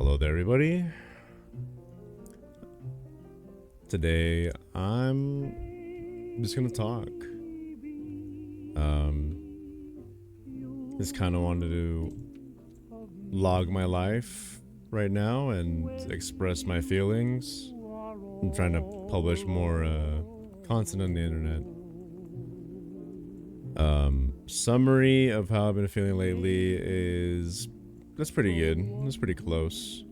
Hello there, everybody. Today, I'm just gonna talk. Just kind of wanted to log my life right now and express my feelings. I'm trying to publish more content on the internet. Summary of how I've been feeling lately is that's pretty good. That's pretty close.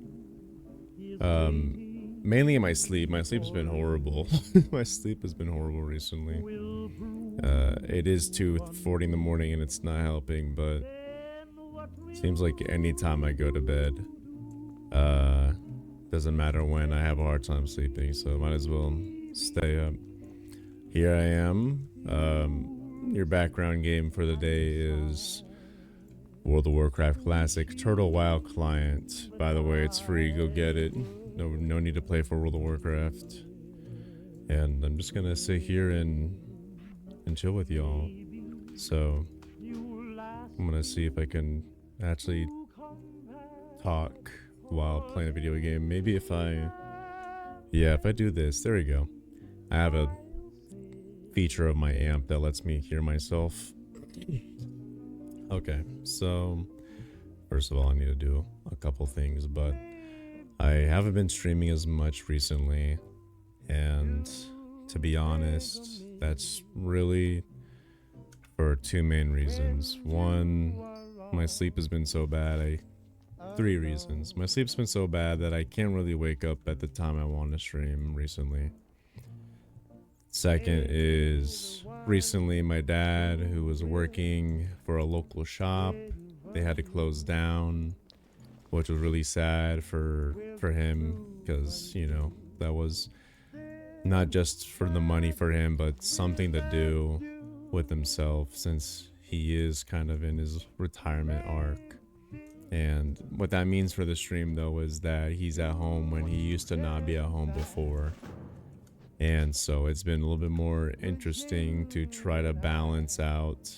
Mainly in my sleep. My sleep's been horrible. My sleep has been horrible recently. It is 2:40 in the morning and it's not helping, but seems like anytime I go to bed, doesn't matter when, I have a hard time sleeping, so might as well stay up. Here I am. Your background game for the day is World of Warcraft Classic Turtle WoW client. By the way, it's free. Go get it. No need to play for World of Warcraft. And I'm just gonna sit here and chill with y'all. So I'm gonna see if I can actually talk while playing a video game. Maybe if I do this, there we go. I have a feature of my amp that lets me hear myself. Okay, so first of all, I need to do a couple things, but I haven't been streaming as much recently, and to be honest, that's really for two main reasons. One, my sleep has been so bad. Three reasons. My sleep's been so bad that I can't really wake up at the time I want to stream recently. Second is recently my dad, who was working for a local shop, they had to close down, which was really sad for him, because, you know, that was not just for the money for him, but something to do with himself, since he is kind of in his retirement arc. And what that means for the stream, though, is that he's at home when he used to not be at home before. And so it's been a little bit more interesting to try to balance out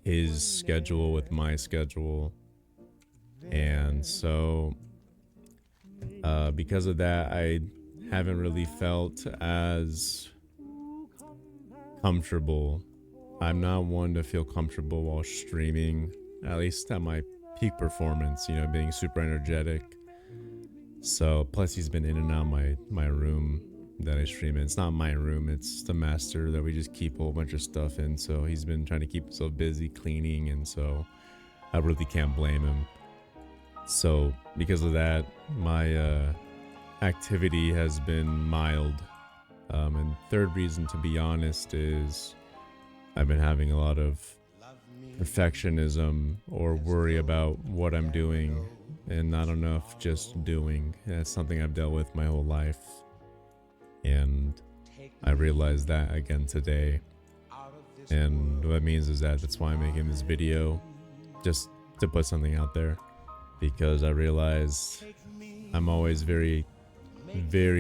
his schedule with my schedule. And so because of that, I haven't really felt as comfortable. I'm not one to feel comfortable while streaming, at least at my peak performance, you know, being super energetic. So plus he's been in and out my room that I stream in. It's not my room, it's the master that we just keep a whole bunch of stuff in. So he's been trying to keep himself busy cleaning, and so I really can't blame him. So because of that, my activity has been mild. And third reason, to be honest, is I've been having a lot of perfectionism or worry about what I'm doing and not enough just doing. That's something I've dealt with my whole life, and I realized that again today. And what that means is that's why I'm making this video, just to put something out there, because I realized I'm always very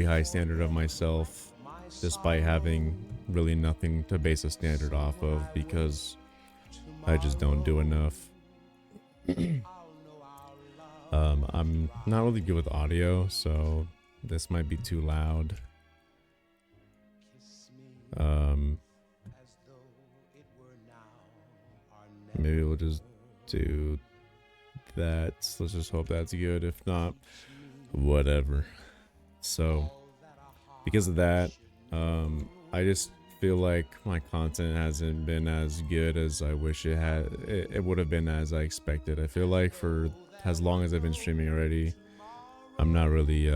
high standard of myself, despite having really nothing to base a standard off of, because I just don't do enough. I'm not really good with audio, so this might be too loud. Maybe we'll just do that. Let's just hope that's good. If not, whatever. So because of that, I just feel like my content hasn't been as good as I wish it had. It would have been as I expected. I feel like for as long as I've been streaming already, I'm not really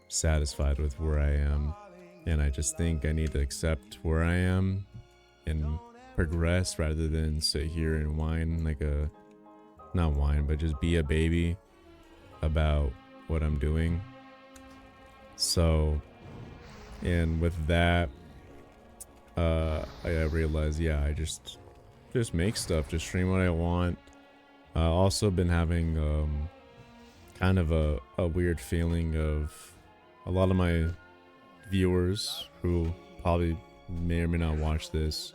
satisfied with where I am, and I just think I need to accept where I am and progress rather than sit here and whine like not whine, but just be a baby about what I'm doing. So, and with that, I realized, I just make stuff, just stream what I want. Also been having kind of a weird feeling of a lot of my viewers, who probably may or may not watch this,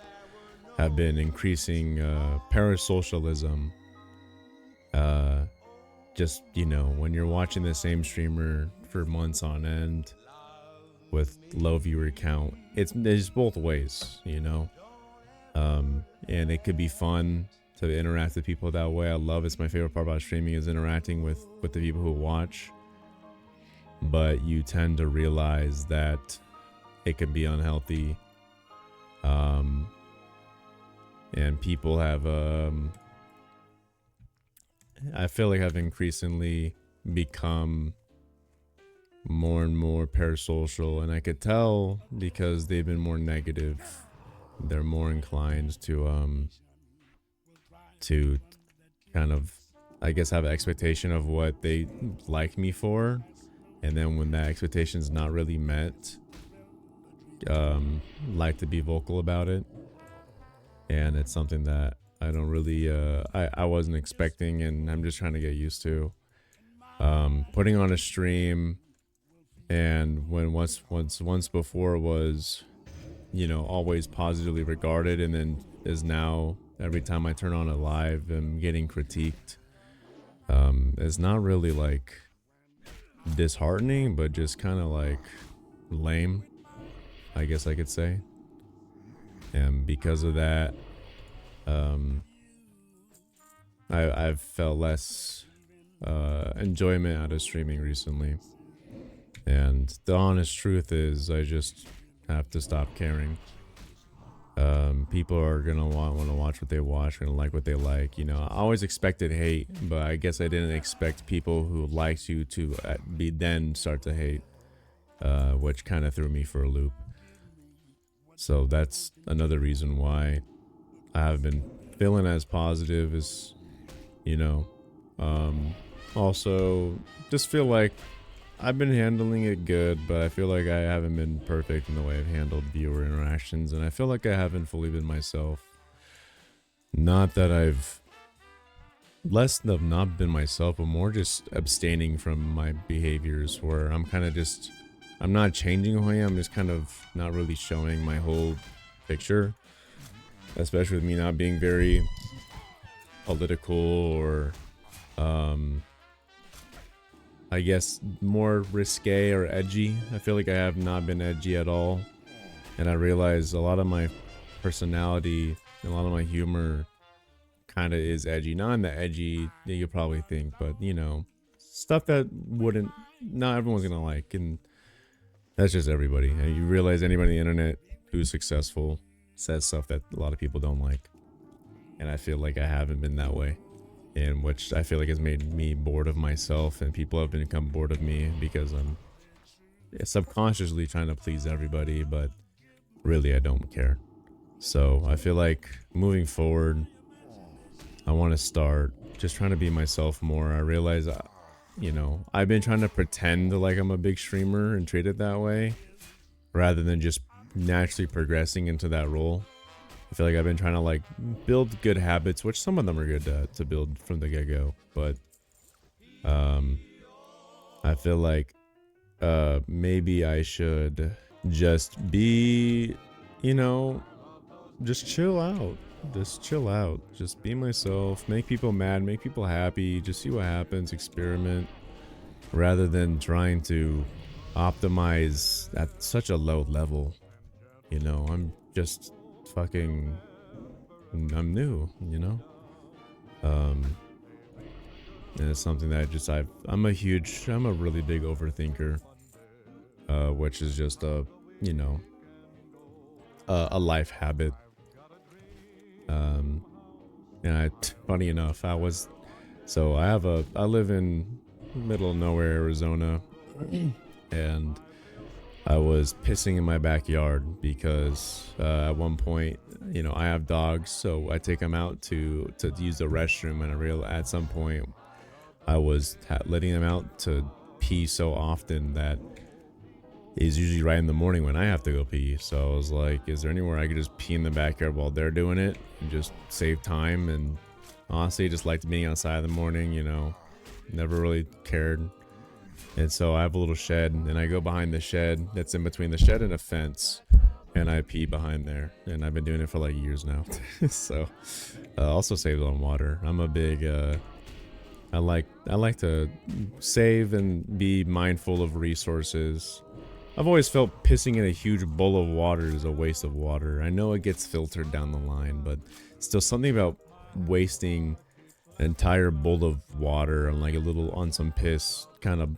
have been increasing parasocialism just, you know, when you're watching the same streamer for months on end with low viewer count, it's both ways, you know. And it could be fun to interact with people that way. I love it's my favorite part about streaming is interacting with the people who watch. But you tend to realize that it can be unhealthy. And people have I feel like I've increasingly become more and more parasocial, and I could tell because they've been more negative. They're more inclined to kind of, I guess, have an expectation of what they like me for, and then when that expectation is not really met, like to be vocal about it. And it's something that I don't really I wasn't expecting, and I'm just trying to get used to. Putting on a stream, and when once before was, you know, always positively regarded, and then is now every time I turn on a live I'm getting critiqued. It's not really like disheartening, but just kind of like lame, I guess I could say. And because of that, I've felt less enjoyment out of streaming recently. And the honest truth is, I just have to stop caring. People are gonna want to watch what they watch, gonna like what they like. You know, I always expected hate, but I guess I didn't expect people who liked you to be then start to hate, which kind of threw me for a loop. So that's another reason why I haven't been feeling as positive as, you know. Also, just feel like I've been handling it good, but I feel like I haven't been perfect in the way I've handled viewer interactions, and I feel like I haven't fully been myself. Not that I've less of not been myself, but more just abstaining from my behaviors where I'm kind of just, I'm not changing who I am, I'm just kind of not really showing my whole picture, especially with me not being very political or I guess more risque or edgy. I feel like I have not been edgy at all, and I realize a lot of my personality and a lot of my humor kind of is edgy. Not in the edgy that you probably think, but you know, stuff that wouldn't, not everyone's gonna like, and that's just everybody. And you realize anybody on the internet who's successful says stuff that a lot of people don't like, and I feel like I haven't been that way, and which I feel like has made me bored of myself, and people have become bored of me because I'm subconsciously trying to please everybody, but really I don't care. So I feel like moving forward, I want to start just trying to be myself more. I realize, you know, I've been trying to pretend like I'm a big streamer and treat it that way rather than just naturally progressing into that role. I feel like I've been trying to like build good habits, which some of them are good to build from the get-go, but I feel like maybe I should just be, you know, just chill out. Just be myself, make people mad, make people happy, just see what happens, experiment, rather than trying to optimize at such a low level. You know, I'm just fucking, I'm new, you know. And it's something that I'm a really big overthinker, which is just a, you know, a life habit. And funny enough, I live in middle of nowhere, Arizona, and I was pissing in my backyard because at one point, you know, I have dogs, so I take them out to use the restroom, and I realized at some point I was letting them out to pee so often that it's usually right in the morning when I have to go pee. So I was like, is there anywhere I could just pee in the backyard while they're doing it and just save time? And honestly, just liked being outside in the morning, you know, never really cared. And so I have a little shed, and I go behind the shed that's in between the shed and a fence, and I pee behind there. And I've been doing it for like years now. So also saves on water. I'm a big I like to save and be mindful of resources. I've always felt pissing in a huge bowl of water is a waste of water. I know it gets filtered down the line, but still something about wasting an entire bowl of water on like a little on some piss kind of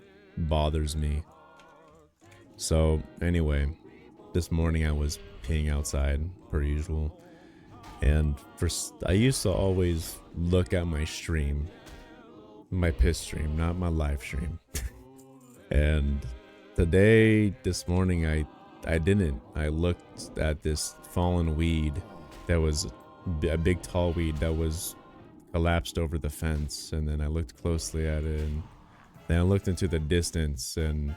bothers me. So anyway, this morning I was peeing outside per usual, and I used to always look at my stream, my piss stream, not my live stream. And this morning I didn't. I looked at this fallen weed that was a big tall weed that was collapsed over the fence, and then I looked closely at it, and then I looked into the distance and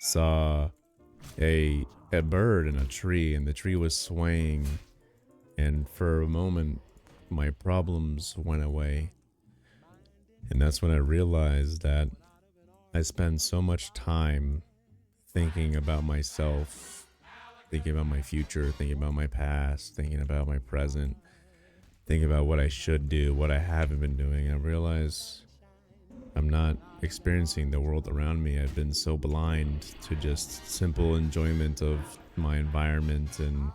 saw a bird in a tree, and the tree was swaying, and for a moment my problems went away. And that's when I realized that I spend so much time thinking about myself, thinking about my future, thinking about my past, thinking about my present, thinking about what I should do, what I haven't been doing. I realize I'm not experiencing the world around me. I've been so blind to just simple enjoyment of my environment and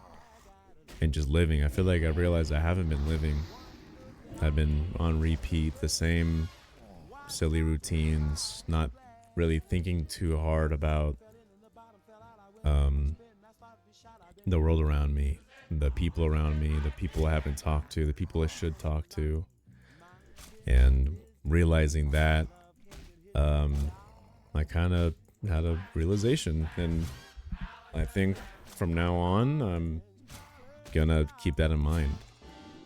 just living. I feel like I realized I haven't been living. I've been on repeat, the same silly routines, not really thinking too hard about the world around me, the people around me, the people I haven't talked to, the people I should talk to. And realizing that, I kind of had a realization, and I think from now on I'm gonna keep that in mind.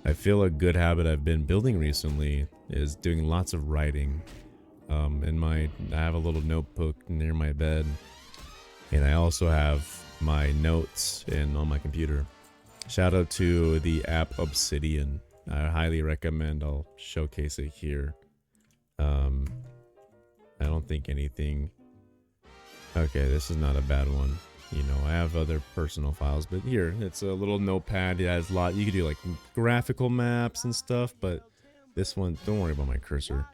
I feel a good habit I've been building recently is doing lots of writing. I have a little notebook near my bed, and I also have my notes on my computer. Shout out to the app Obsidian. I highly recommend. I'll showcase it here. I don't think anything. Okay, this is not a bad one. You know, I have other personal files, but here it's a little notepad. It has a lot. You could do like graphical maps and stuff, but this one, don't worry about my cursor.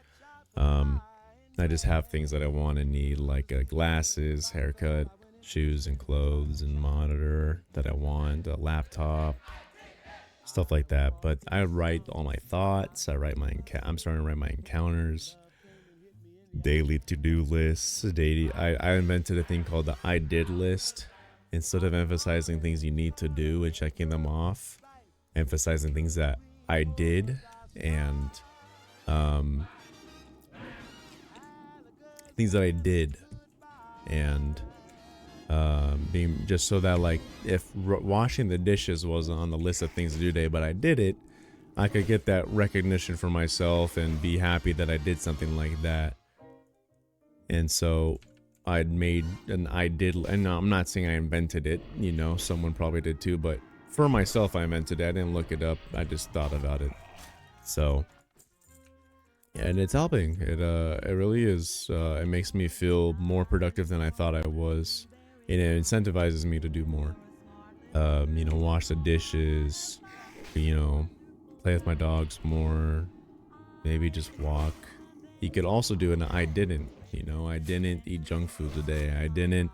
I just have things that I want and need, like glasses, haircut, shoes and clothes, and monitor that I want, a laptop, stuff like that. But I write all my thoughts. I'm starting to write my encounters, daily to-do lists. I invented a thing called the I did list. Instead of emphasizing things you need to do and checking them off, emphasizing things that I did, and things that I did, and being just so that, like, if washing the dishes wasn't on the list of things to do today, but I did it, I could get that recognition for myself and be happy that I did something like that. And so I'd made an I did, and I'm not saying I invented it, you know, someone probably did too, but for myself I invented it. I didn't look it up, I just thought about it. So, and it's helping. It really is. It makes me feel more productive than I thought I was, and it incentivizes me to do more. You know, wash the dishes, you know, play with my dogs more, maybe just walk. You could also do an I didn't. You know, I didn't eat junk food today. I didn't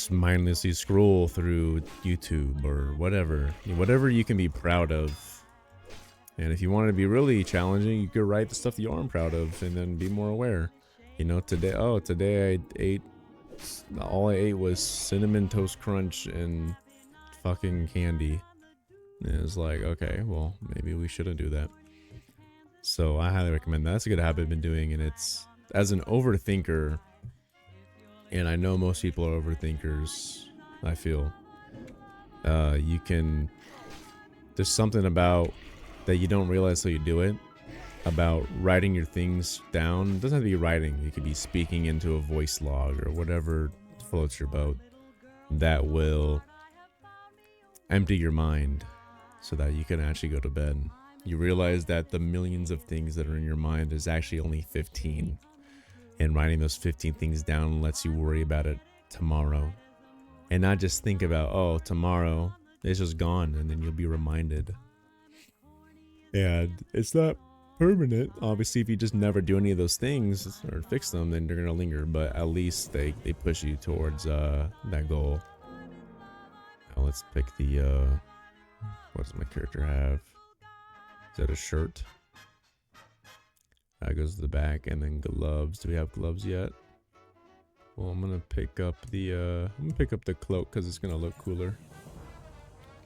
mindlessly scroll through YouTube or whatever. Whatever you can be proud of. And if you want to be really challenging, you could write the stuff that you aren't proud of and then be more aware. You know, today all I ate was cinnamon toast crunch and fucking candy. And it was like, okay, well, maybe we shouldn't do that. So I highly recommend that. That's a good habit I've been doing, and it's, as an overthinker, and I know most people are overthinkers, I feel, there's something about that you don't realize till you do it, about writing your things down. It doesn't have to be writing. You could be speaking into a voice log or whatever floats your boat, that will empty your mind so that you can actually go to bed. You realize that the millions of things that are in your mind is actually only 15. And writing those 15 things down lets you worry about it tomorrow. And not just think about, oh, tomorrow, it's just gone, and then you'll be reminded. And it's not permanent. Obviously, if you just never do any of those things or fix them, then they're gonna linger. But at least they push you towards that goal. Now let's pick the what does my character have? Is that a shirt? That goes to the back, and then gloves. Do we have gloves yet? Well, I'm gonna pick up the cloak because it's gonna look cooler.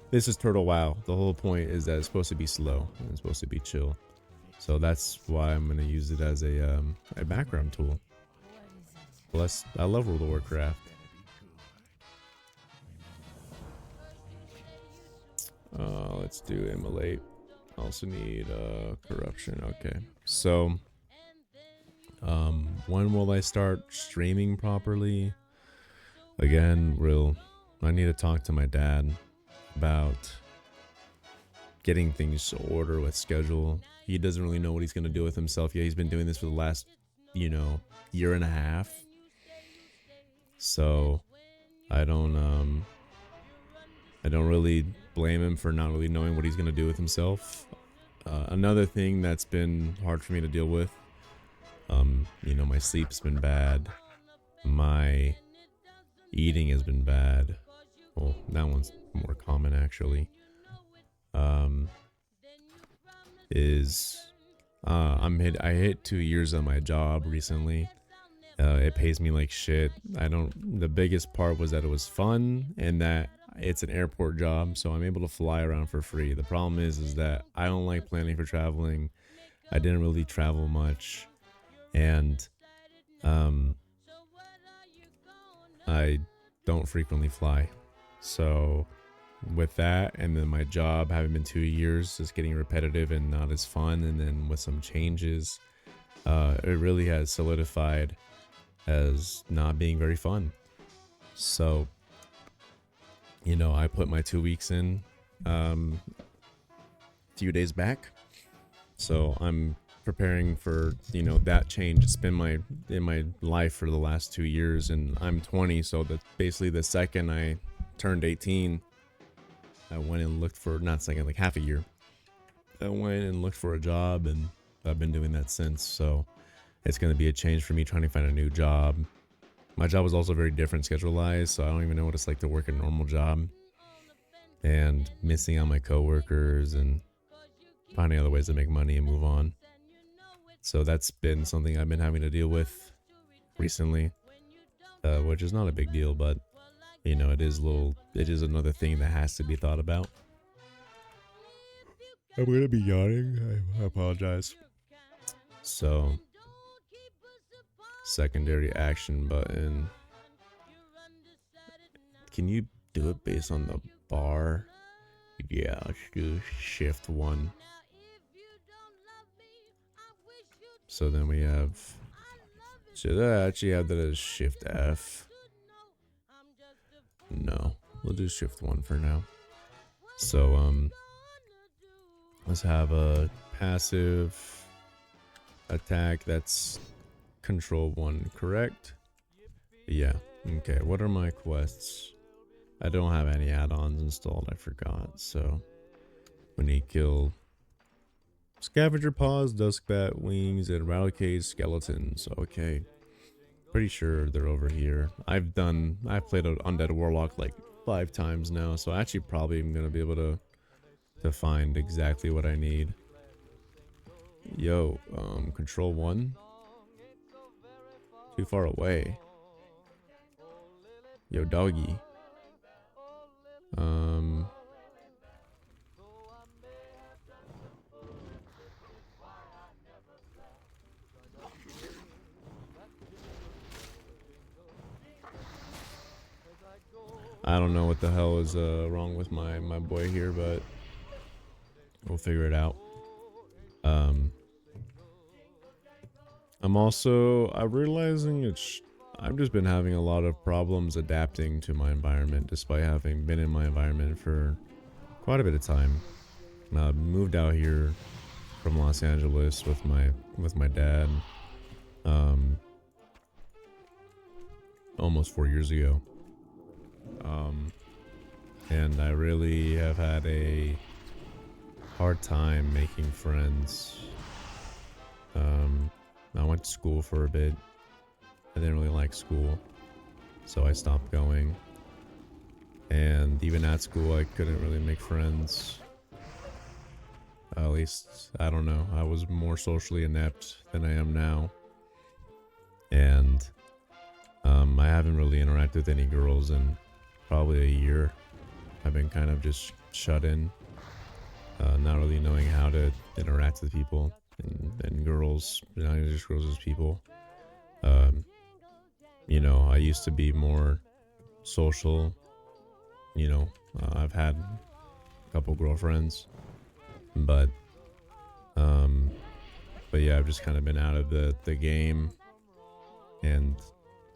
This is Turtle WoW. The whole point is that it's supposed to be slow and it's supposed to be chill. So that's why I'm gonna use it as a background tool. Plus, I love World of Warcraft. Let's do immolate. Also need corruption. Okay, so when will I start streaming properly? Again, I need to talk to my dad about getting things to order with schedule. He doesn't really know what he's gonna do with himself yet. He's been doing this for the last, year and a half. So I don't really blame him for not really knowing what he's gonna do with himself. Another thing that's been hard for me to deal with, my sleep's been bad. My eating has been bad. Well, that one's more common actually. I hit 2 years on my job recently. It pays me like shit. The biggest part was that it was fun and that it's an airport job, so I'm able to fly around for free. The problem is that I don't like planning for traveling. I didn't really travel much, and I don't frequently fly. So with that, and then my job having been 2 years, just getting repetitive and not as fun, and then with some changes, it really has solidified as not being very fun. So I put my 2 weeks in a few days back, so I'm preparing for that change. It's been in my life for the last 2 years, and I'm 20, so that basically the second I turned 18, I went and looked for, not second, like half a year, I went and looked for a job, and I've been doing that since. So it's going to be a change for me trying to find a new job. My job was also very different schedule-wise, so I don't even know what it's like to work a normal job, and missing out my coworkers and finding other ways to make money and move on. So that's been something I've been having to deal with recently, which is not a big deal, but it is another thing that has to be thought about. I'm gonna be yawning. I apologize. So, secondary action button. Can you do it based on the bar? Yeah, let's do shift 1. So then we have, should I actually have that as shift F? No, we'll do shift 1 for now. So let's have a passive attack that's control 1, correct? Yeah. Okay, what are my quests? I don't have any add-ons installed, I forgot. So we need to kill scavenger paws, duskbat wings, and rattlecage skeletons. Okay, pretty sure they're over here. I've played an undead warlock like 5 times now, so I actually probably am gonna be able to find exactly what I need. Yo, control 1. Too far away. Yo, doggy. I don't know what the hell is wrong with my boy here, but we'll figure it out. I'm realizing I've just been having a lot of problems adapting to my environment, despite having been in my environment for quite a bit of time. I moved out here from Los Angeles with my dad almost 4 years ago. And I really have had a hard time making friends went to school for a bit. I didn't really like school, so I stopped going. And even at school, I couldn't really make friends. At least, I don't know. I was more socially inept than I am now. And I haven't really interacted with any girls in probably a year. I've been kind of just shut in, not really knowing how to interact with people and girls, not just girls as people. You know, I used to be more social. You know, I've had a couple girlfriends, but yeah, I've just kind of been out of the game, and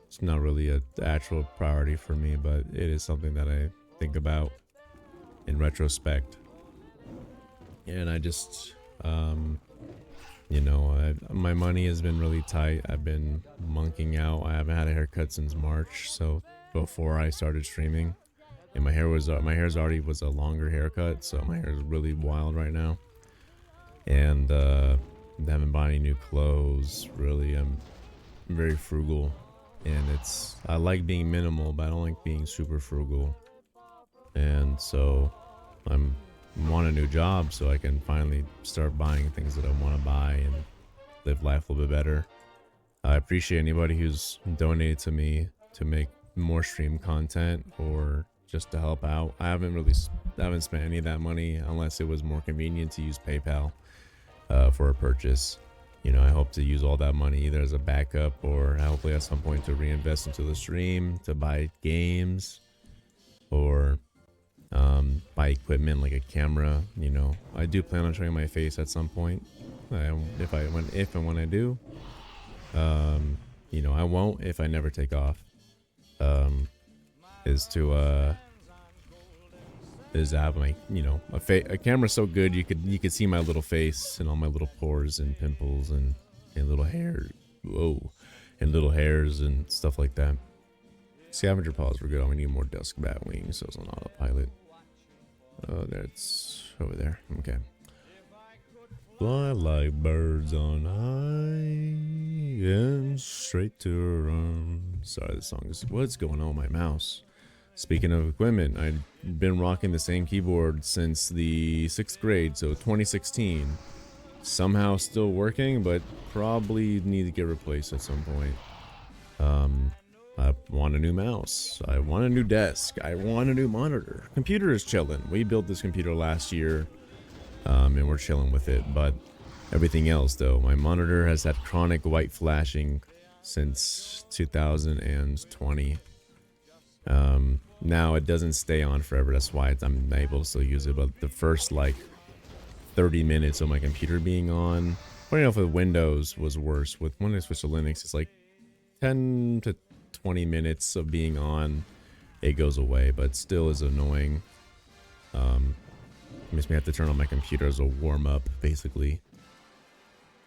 it's not really a actual priority for me, but it is something that I think about in retrospect. And I just, you know, my money has been really tight. I've been monking out. I haven't had a haircut since March, so before I started streaming, and my hair's already was a longer haircut, so my hair is really wild right now. And I haven't bought any new clothes. Really, I'm very frugal, and I like being minimal, but I don't like being super frugal. And so I want a new job so I can finally start buying things that I want to buy and live life a little bit better. I appreciate anybody who's donated to me to make more stream content or just to help out. I haven't spent any of that money unless it was more convenient to use PayPal for a purchase. You know, I hope to use all that money either as a backup or hopefully at some point to reinvest into the stream, to buy games, or buy equipment like a camera. You know, I do plan on showing my face at some point. If and when I do, you know, I won't if I never take off. Is to have my, you know, a camera so good you could see my little face and all my little pores and pimples and little hair, and little hairs and stuff like that. Scavenger paws were good. Oh, we need more dusk bat wings, so it's on autopilot. Oh, that's over there. Okay. Fly like birds on high and straight to her arms. Sorry, the song is... What's going on with my mouse? Speaking of equipment, I've been rocking the same keyboard since the 6th grade, so 2016. Somehow still working, but probably need to get replaced at some point. I want a new mouse. I want a new desk. I want a new monitor. Computer is chilling. We built this computer last year, and we're chilling with it. But everything else, though, my monitor has had chronic white flashing since 2020. Now it doesn't stay on forever. That's why I'm able to still use it. But the first like 30 minutes of my computer being on, funny enough, with Windows was worse. When I switched to Linux, it's like 10 to 20 minutes of being on, it goes away, but still is annoying. Makes me have to turn on my computer as a warm up, basically.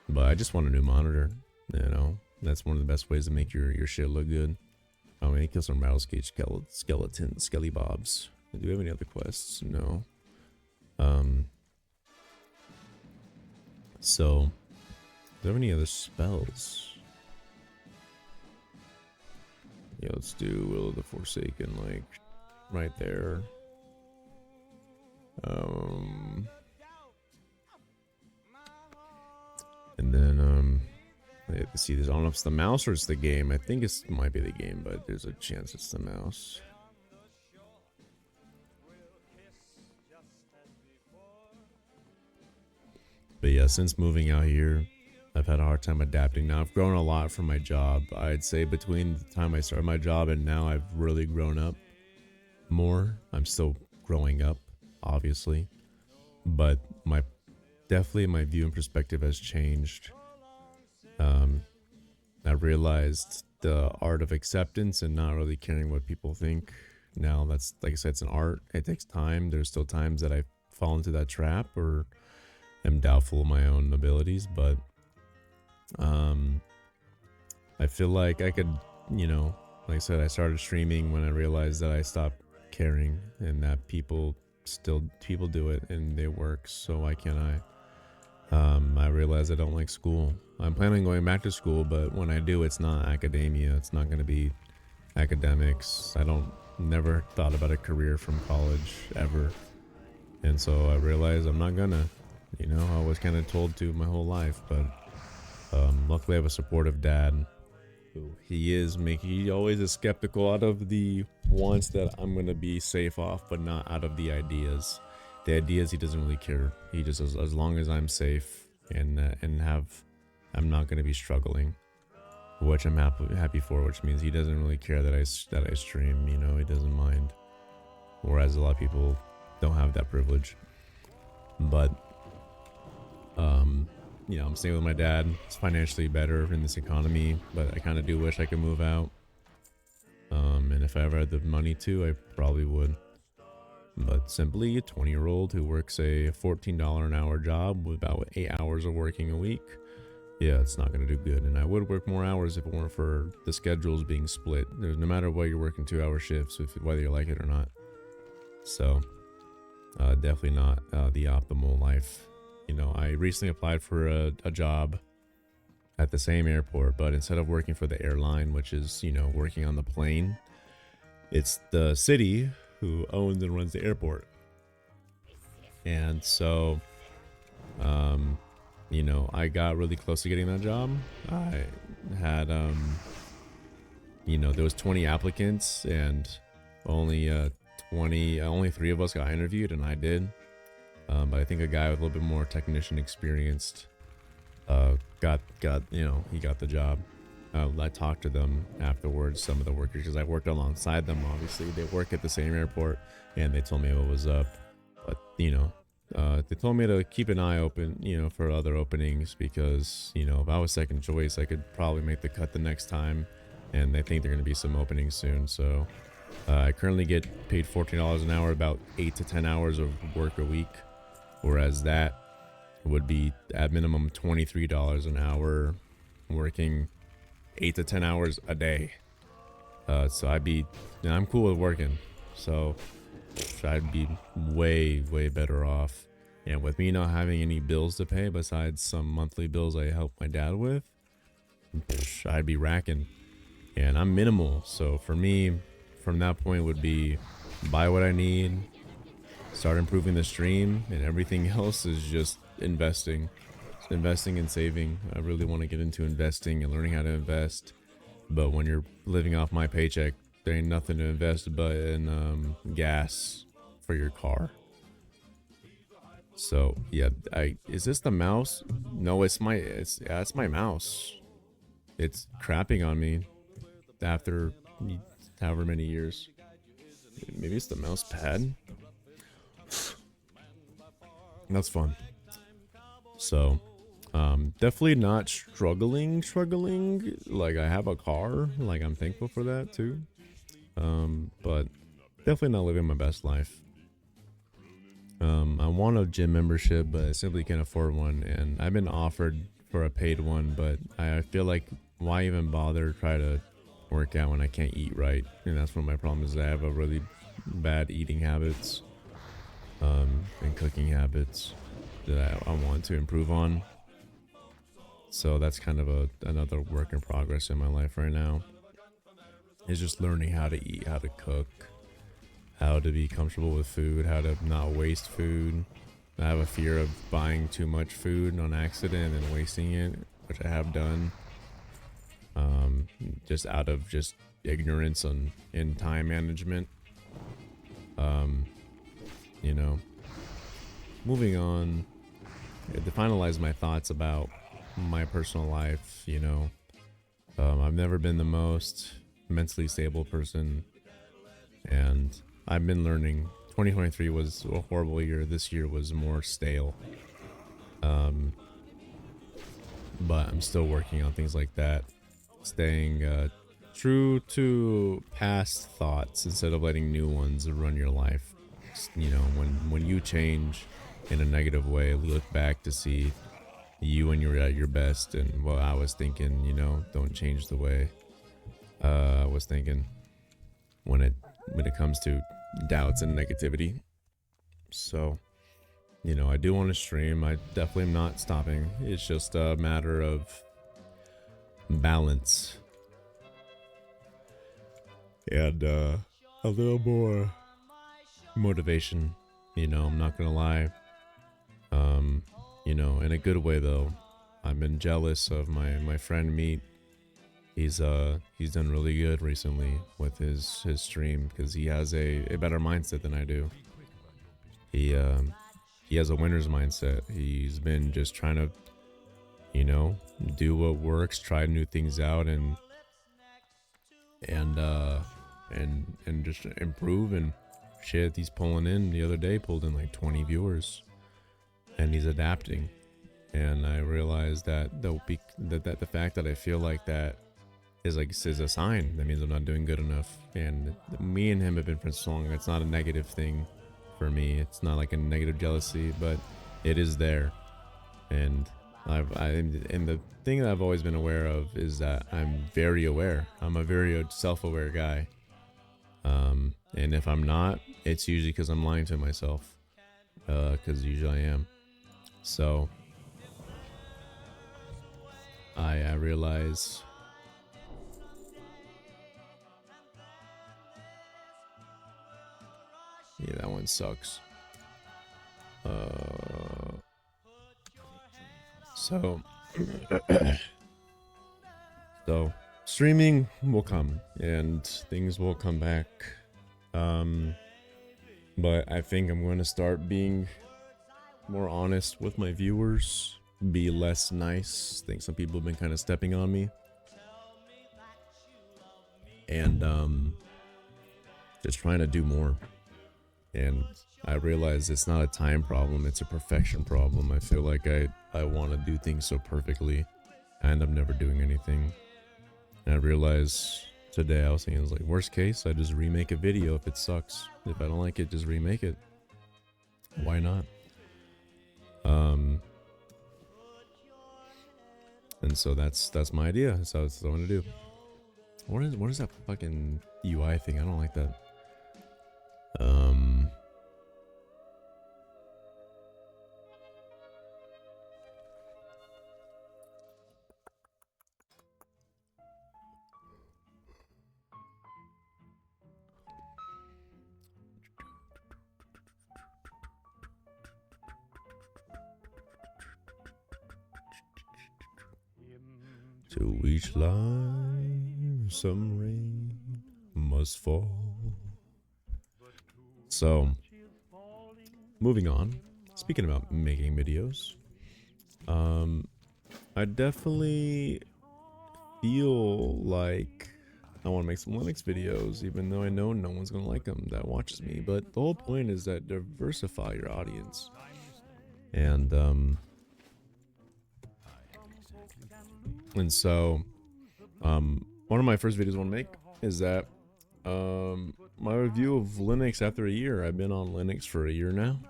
But I just want a new monitor. You know, that's one of the best ways to make your shit look good. Oh, man, kill some rattlesnage skeletons, skelly bobs. Do we have any other quests? No. So, do we have any other spells? Yeah, let's do Will of the Forsaken, like, right there. And then, I have to see this. I don't know if it's the mouse or it's the game. I think it might be the game, but there's a chance it's the mouse. But yeah, since moving out here, I've had a hard time adapting. Now, I've grown a lot from my job. I'd say between the time I started my job and now, I've really grown up more. I'm still growing up, obviously. But definitely my view and perspective has changed. I realized the art of acceptance and not really caring what people think. Now that's, like I said, it's an art. It takes time. There's still times that I fall into that trap or am doubtful of my own abilities, but I feel like I could, you know, like I said, I started streaming when I realized that I stopped caring and that people do it and they work, so why can't I? I realized I don't like school. I'm planning on going back to school, but when I do, it's not academia. It's not going to be academics. I don't never thought about a career from college ever. And so I realized I'm not gonna. You know, I was kind of told to my whole life, but luckily I have a supportive dad. Who he always is skeptical out of the wants that I'm gonna be safe off, but not out of the ideas. The ideas he doesn't really care. He just as long as I'm safe and have I'm not gonna be struggling, which I'm happy for. Which means he doesn't really care that I stream. You know, he doesn't mind. Whereas a lot of people don't have that privilege. But you know, I'm staying with my dad. It's financially better in this economy, but I kind of do wish I could move out. And if I ever had the money to, I probably would. But simply a 20-year-old who works a $14 an hour job with about 8 hours of working a week, yeah, it's not going to do good. And I would work more hours if it weren't for the schedules being split. No matter what, you're working 2-hour shifts, whether you like it or not. So, definitely not the optimal life. You know, I recently applied for a job at the same airport, but instead of working for the airline, which is, you know, working on the plane, it's the city who owns and runs the airport. And so, you know, I got really close to getting that job. I had, you know, there was 20 applicants and only 3 of us got interviewed, and I did. But I think a guy with a little bit more technician experienced got you know, he got the job. I talked to them afterwards, some of the workers, because I worked alongside them. Obviously, they work at the same airport, and they told me what was up. But you know, they told me to keep an eye open, you know, for other openings, because you know, if I was second choice, I could probably make the cut the next time, and they think they're going to be some openings soon. So I currently get paid $14 an hour, about 8 to 10 hours of work a week. Whereas that would be at minimum $23 an hour, working 8 to 10 hours a day. So I'm cool with working. So I'd be way better off. And with me not having any bills to pay besides some monthly bills I help my dad with, I'd be racking. And I'm minimal. So for me, from that point would be buy what I need, start improving the stream, and everything else is just investing and saving. I really want to get into investing and learning how to invest, but when you're living off my paycheck, there ain't nothing to invest but in gas for your car. So yeah, is this the mouse? No, it's my mouse. It's crapping on me after however many years. Maybe it's the mouse pad. That's fun. So, definitely not struggling. Like, I have a car. Like, I'm thankful for that too. But definitely not living my best life. I want a gym membership, but I simply can't afford one. And I've been offered for a paid one, but I feel like why even bother try to work out when I can't eat right? And that's one of my problems. I have a really bad eating habits. And cooking habits that I want to improve on. So that's kind of another work in progress in my life right now. Is just learning how to eat, how to cook, how to be comfortable with food, how to not waste food. I have a fear of buying too much food on accident and wasting it, which I have done. Just out of just ignorance in time management. You know, moving on to finalize my thoughts about my personal life, you know, I've never been the most mentally stable person, and I've been learning. 2023 was a horrible year. This year was more stale. But I'm still working on things like that, staying true to past thoughts instead of letting new ones run your life. You know, when you change in a negative way, look back to see you when you're at your best and what I was thinking. You know, don't change the way I was thinking when it comes to doubts and negativity. So you know, I do want to stream. I definitely am not stopping. It's just a matter of balance and a little more motivation. You know, I'm not gonna lie. You know, in a good way though. I've been jealous of my friend Meat. He's done really good recently with his stream because he has a better mindset than I do. He has a winner's mindset. He's been just trying to, you know, do what works, try new things out, and just improve and shit. He's pulling in the other day, pulled in like 20 viewers, and he's adapting. And I realized that the fact that I feel like that is a sign. That means I'm not doing good enough. And me and him have been friends so long. It's not a negative thing for me. It's not like a negative jealousy, but it is there. And and the thing that I've always been aware of is that I'm very aware. I'm a very self-aware guy. And if I'm not, it's usually because I'm lying to myself. Because usually I am. So I realize. Yeah, that one sucks. So so streaming will come and things will come back. But I think I'm going to start being more honest with my viewers, be less nice. I think some people have been kind of stepping on me. And just trying to do more. And I realize it's not a time problem, it's a perfection problem. I feel like I want to do things so perfectly, I end up never doing anything. And I realize today, I was thinking, like, worst case, I just remake a video if it sucks. If I don't like it, just remake it. Why not? And so that's my idea. That's what I want to do. What is that fucking UI thing? I don't like that. To each line, some rain must fall. So, moving on. Speaking about making videos, I definitely feel like I want to make some Linux videos, even though I know no one's gonna like them that watches me. But the whole point is that diversify your audience, and so, one of my first videos I want to make is that, my review of Linux after a year. I've been on Linux for a year now.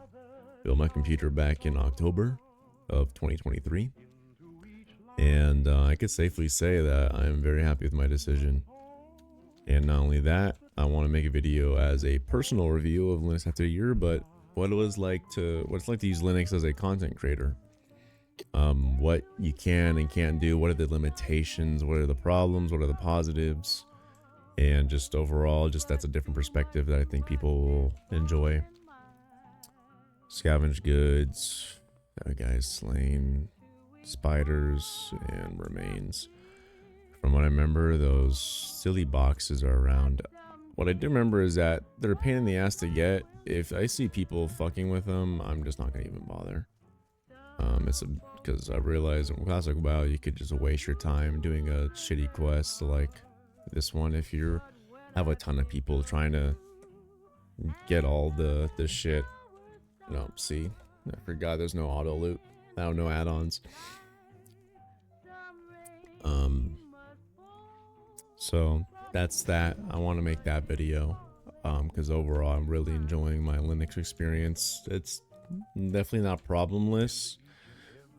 Built my computer back in October of 2023. And I could safely say that I'm very happy with my decision. And not only that, I want to make a video as a personal review of Linux after a year, but what it's like to use Linux as a content creator. What you can and can't do, what are the limitations, what are the problems, what are the positives, and just overall, just that's a different perspective that I think people will enjoy. Scavenge goods, guys slain, spiders, and remains. From what I remember, those silly boxes are around. What I do remember is that they're a pain in the ass to get. If I see people fucking with them, I'm just not gonna even bother. Because I realized in Classic WoW, you could just waste your time doing a shitty quest like this one. If you have a ton of people trying to get all the shit, you know, see, I forgot there's no auto loot, no add-ons. So that's that. I want to make that video because overall I'm really enjoying my Linux experience. It's definitely not problemless,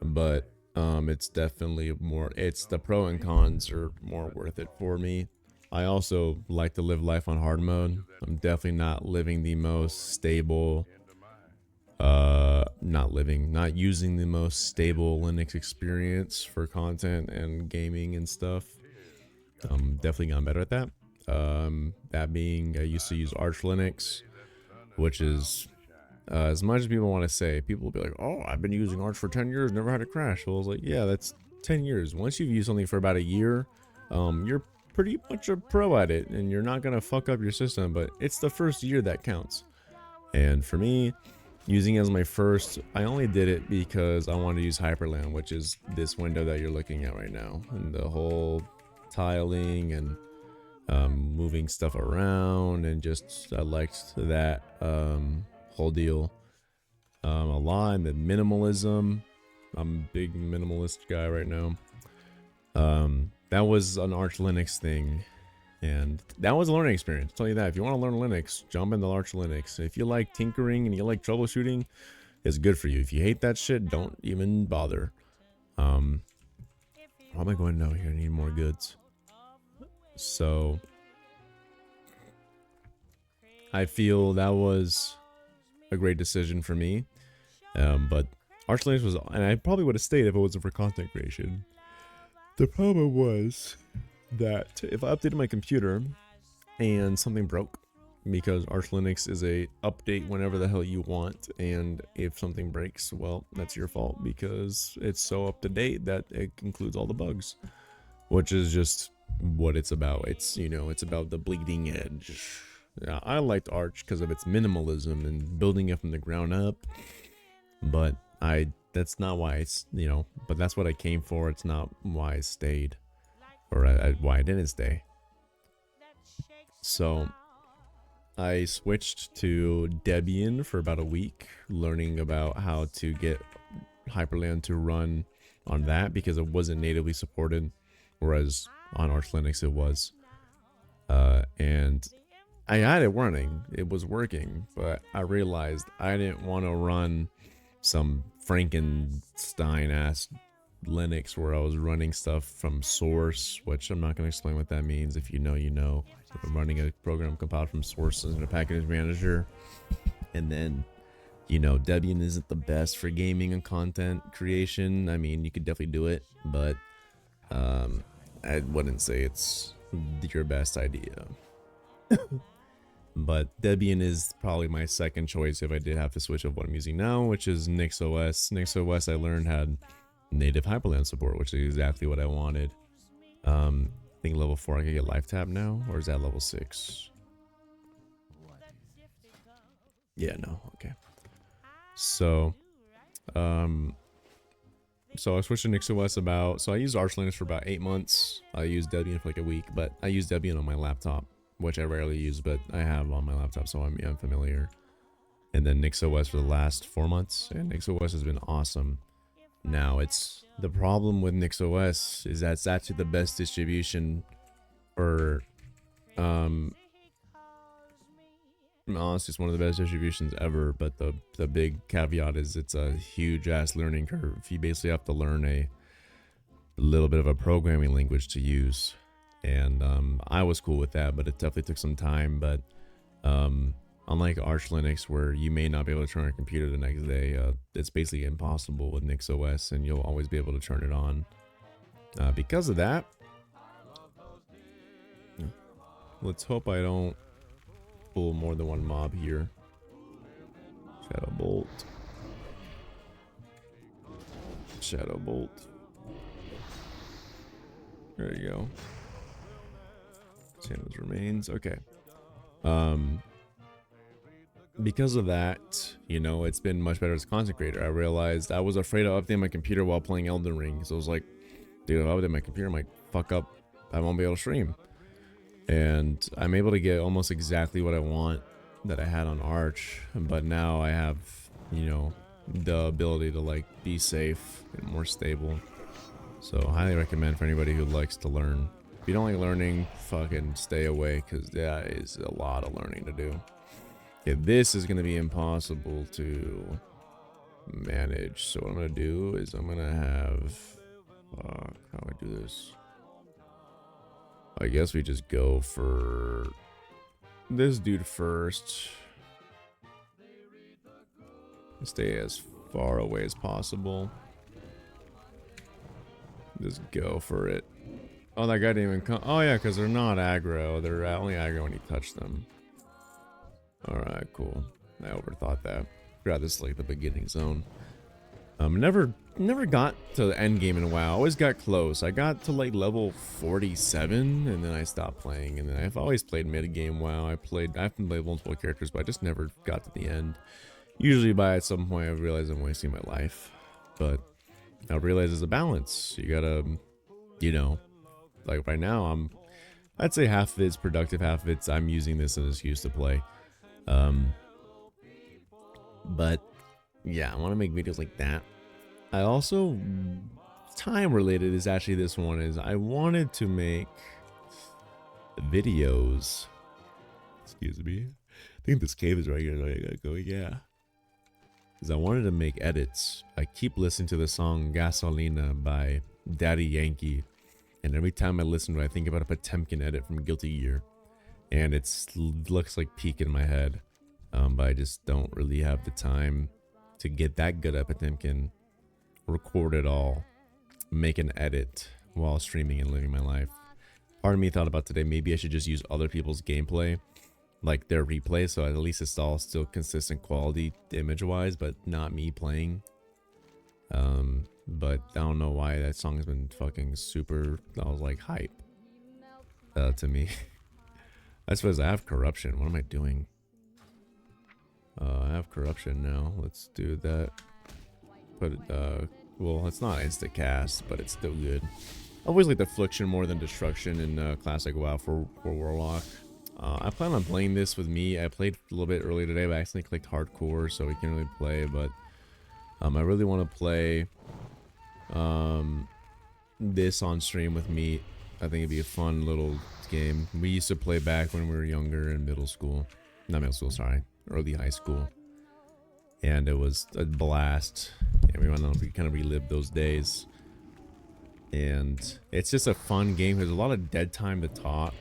but it's definitely more, it's the pro and cons are more worth it for me. I also like to live life on hard mode. I'm definitely not living the most stable not using the most stable Linux experience for content and gaming and stuff. Definitely gotten better at that. That being, I used to use Arch Linux, which is as much as people want to say, people will be like, "Oh, I've been using Arch for 10 years, never had a crash." Well, I was like, "Yeah, that's 10 years. Once you've used something for about a year, you're pretty much a pro at it, and you're not gonna fuck up your system. But it's the first year that counts." And for me, using it as my first, I only did it because I wanted to use Hyperland, which is this window that you're looking at right now, and the whole tiling and moving stuff around, and just I liked that whole deal a lot. And the minimalism, I'm a big minimalist guy right now. That was an Arch Linux thing, and that was a learning experience. I'll tell you that. If you want to learn Linux, jump into Arch Linux. If you like tinkering and you like troubleshooting, it's good for you. If you hate that shit, don't even bother. What am I going now here? I need more goods. So I feel that was a great decision for me. But Arch Linux was, and I probably would have stayed if it wasn't for content creation. The problem was that if I updated my computer and something broke, because Arch Linux is a update whenever the hell you want, and if something breaks, well, that's your fault, because it's so up to date that it includes all the bugs, which is just what it's about. It's, you know, it's about the bleeding edge. Yeah, I liked Arch because of its minimalism and building it from the ground up, but that's not why it's, you know, but that's what I came for. It's not why I stayed, or why I didn't stay. So I switched to Debian for about a week, learning about how to get Hyperland to run on that, because it wasn't natively supported, whereas on Arch Linux it was. And I had it running, it was working, but I realized I didn't want to run some Frankenstein ass Linux where I was running stuff from source, which I'm not going to explain what that means. If you know, you know. I'm running a program compiled from sources in a package manager, and then, you know, Debian isn't the best for gaming and content creation. I mean, you could definitely do it, but I wouldn't say it's your best idea. But Debian is probably my second choice if I did have to switch up what I'm using now, which is NixOS. NixOS I learned had native Hyperland support, which is exactly what I wanted. I think level 4 I can get live tab now, or is that level 6? Yeah, no, okay. So so I switched to NixOS so I used Arch Linux for about 8 months. I used Debian for like a week, but I used Debian on my laptop, which I rarely use, but I have on my laptop, so I'm familiar. And then NixOS for the last 4 months, and NixOS has been awesome. Now, it's the problem with NixOS is that it's actually the best distribution for, honestly, it's one of the best distributions ever, but the big caveat is it's a huge ass learning curve. You basically have to learn a little bit of a programming language to use. And I was cool with that, but it definitely took some time. But unlike Arch Linux, where you may not be able to turn on your computer the next day, it's basically impossible with NixOS, and you'll always be able to turn it on. Because of that, let's hope I don't pull more than one mob here. Shadow Bolt. Shadow Bolt. There you go. Santa's remains. Okay. Because of that, you know, it's been much better as a content creator. I realized I was afraid of updating my computer while playing Elden Ring. So I was like, dude, if I update my computer, I might fuck up. I won't be able to stream. And I'm able to get almost exactly what I want that I had on Arch. But now I have, you know, the ability to like be safe and more stable. So highly recommend for anybody who likes to learn. If you don't like learning, fucking stay away, because that is a lot of learning to do. Okay, this is going to be impossible to manage. So what I'm going to do is I'm going to have... Fuck, how do I do this? I guess we just go for this dude first. Stay as far away as possible. Just go for it. Oh, that guy didn't even come. Oh, yeah, because they're not aggro. They're only aggro when you touch them. Alright, cool. I overthought that. Forgot this is like the beginning zone. Never got to the end game in WoW. I always got close. I got to like level 47 and then I stopped playing. And then I've always played mid game WoW. I've played multiple characters, but I just never got to the end. Usually by at some point I realize I'm wasting my life. But I realize there's a balance. You gotta, you know, like right now I'd say half of it's productive, half of it's I'm using this as an excuse to play. But yeah, I want to make videos like that. I also, time related is actually this one, is I wanted to make videos. Excuse me. I think this cave is right here. I gotta go, yeah. Because I wanted to make edits. I keep listening to the song Gasolina by Daddy Yankee. And every time I listen to it, I think about a Potemkin edit from Guilty Gear. And it looks like peak in my head. But I just don't really have the time to get that good at Potemkin, record it all, make an edit while streaming and living my life. Part of me thought about today, maybe I should just use other people's gameplay, like their replay, so at least it's all still consistent quality image-wise, but not me playing. But I don't know why that song has been fucking super, I was like, hype to me. I suppose I have corruption. What am I doing? I have corruption now. Let's do that. But well, it's not instant cast, but it's still good. I always like affliction more than destruction in classic WoW for Warlock. I plan on playing this with me. I played a little bit earlier today, but I accidentally clicked hardcore, so we can't really play. But I really want to play this on stream with me. I think it'd be a fun little game. We used to play back when we were younger in middle school. Not middle school, sorry. Early high school. And it was a blast. And we kind of relived those days. And it's just a fun game. There's a lot of dead time to talk.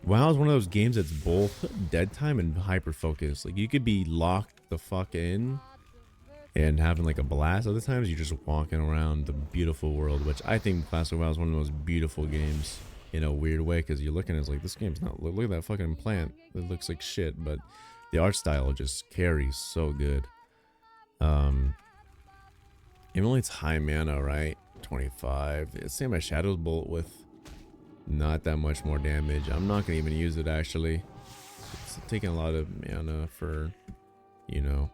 WoW is one of those games that's both dead time and hyper focus. Like you could be locked the fuck in and having like a blast. Other times you're just walking around the beautiful world, which I think Classic WoW is one of the most beautiful games in a weird way, because you're looking at it like, this game's not, look at that fucking plant. It looks like shit, but the art style just carries so good. Even only it's high mana, right? 25. It's same as Shadow's Bolt with not that much more damage. I'm not gonna even use it actually. It's taking a lot of mana for, you know.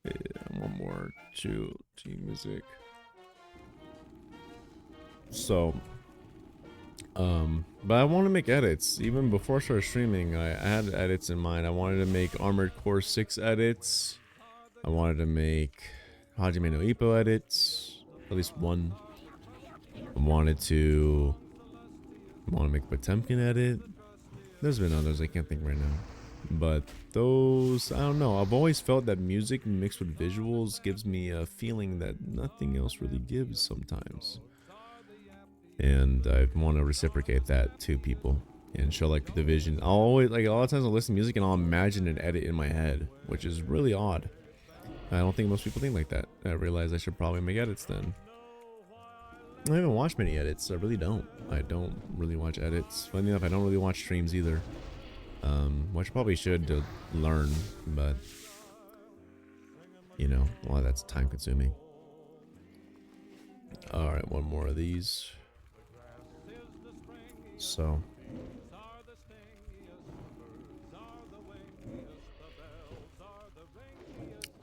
Yeah, one more G music. So but I want to make edits. Even before I started streaming, I had edits in mind. I wanted to make Armored Core 6 edits. I wanted to make Hajime no Ippo edits. At least one. I want to make Potemkin edit. There's been others I can't think right now. But those, I don't know. I've always felt that music mixed with visuals gives me a feeling that nothing else really gives sometimes. And I want to reciprocate that to people and show like the vision. I'll always, like, a lot of times I'll listen to music and I'll imagine an edit in my head, which is really odd. I don't think most people think like that. I realize I should probably make edits then. I haven't watched many edits. I really don't. I don't really watch edits. Funny enough, I don't really watch streams either. Which I probably should to learn, but you know, a lot of that's time consuming. Alright, one more of these. So